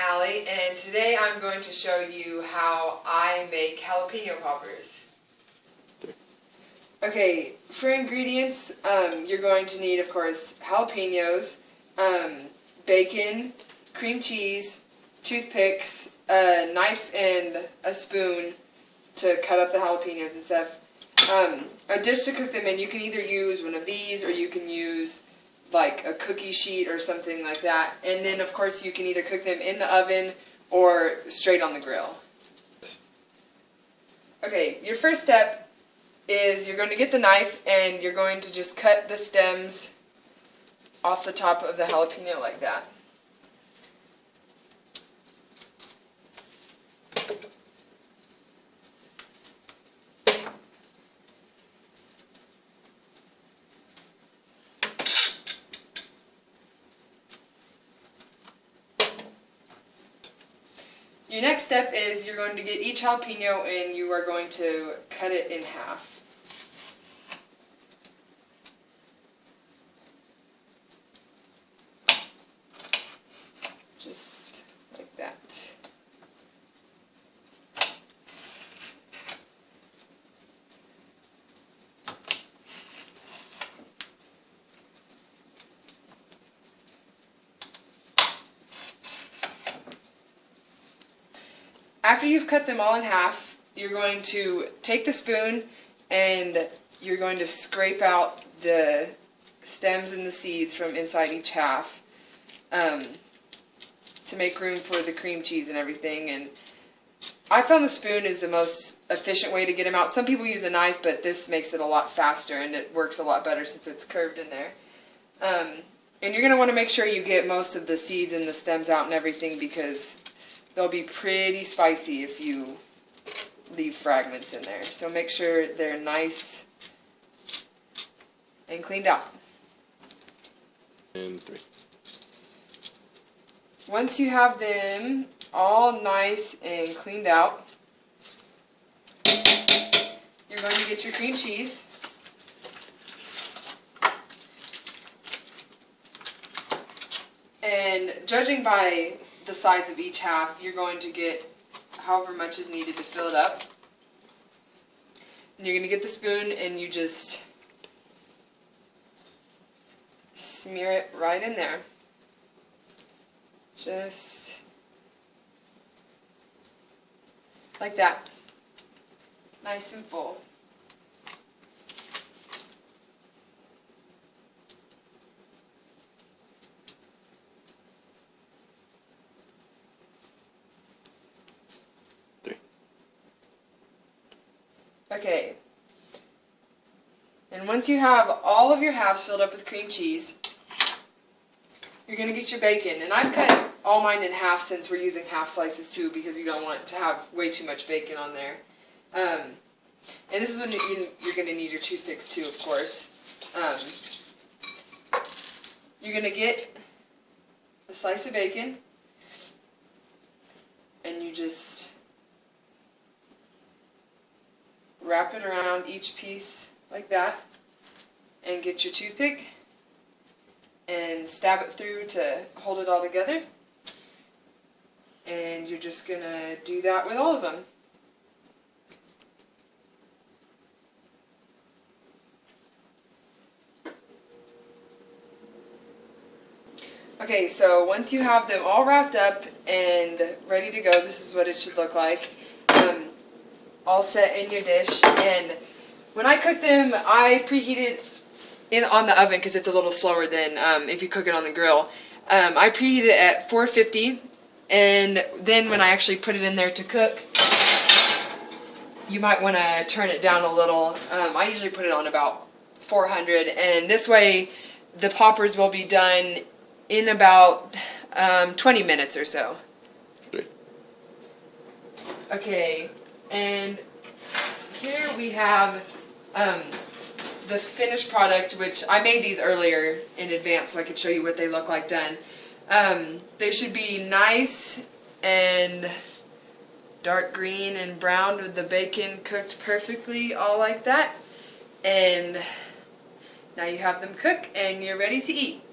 Allie, and today I'm going to show you how I make jalapeno poppers. Okay, for ingredients, you're going to need, of course, jalapenos, bacon, cream cheese, toothpicks, a knife and a spoon to cut up the jalapenos and stuff. A dish to cook them in. You can either use one of these or you can use like a cookie sheet or something like that. And then, of course, you can either cook them in the oven or straight on the grill. Okay, your first step is you're going to get the knife and you're going to just cut the stems off the top of the jalapeno like that. Your next step is you're going to get each jalapeno and you are going to cut it in half. Just like that. After you've cut them all in half, you're going to take the spoon and you're going to scrape out the stems and the seeds from inside each half to make room for the cream cheese and everything. And I found the spoon is the most efficient way to get them out. Some people use a knife, but this makes it a lot faster and it works a lot better since it's curved in there. And you're going to want to make sure you get most of the seeds and the stems out and everything, because they'll be pretty spicy if you leave fragments in there. So make sure they're nice and cleaned out. And 3. Once you have them all nice and cleaned out, you're going to get your cream cheese. And judging by the size of each half, you're going to get however much is needed to fill it up. And you're going to get the spoon and you just smear it right in there. Just like that. Nice and full. Okay, and once you have all of your halves filled up with cream cheese, you're going to get your bacon. And I've cut all mine in half since we're using half slices too, because you don't want to have way too much bacon on there. And this is when you're going to need your toothpicks too, of course. You're going to get a slice of bacon, and you just wrap it around each piece like that, and get your toothpick and stab it through to hold it all together. And you're just going to do that with all of them. Okay, so once you have them all wrapped up and ready to go, this is what it should look like. All set in your dish. And when I cook them, I preheat it on the oven because it's a little slower than if you cook it on the grill. I preheat it at 450, and then when I actually put it in there to cook, you might want to turn it down a little. I usually put it on about 400, and this way the poppers will be done in about 20 minutes or so. 3. Okay. And here we have the finished product, which I made these earlier in advance so I could show you what they look like done. They should be nice and dark green and browned with the bacon cooked perfectly, all like that. And now you have them cooked and you're ready to eat.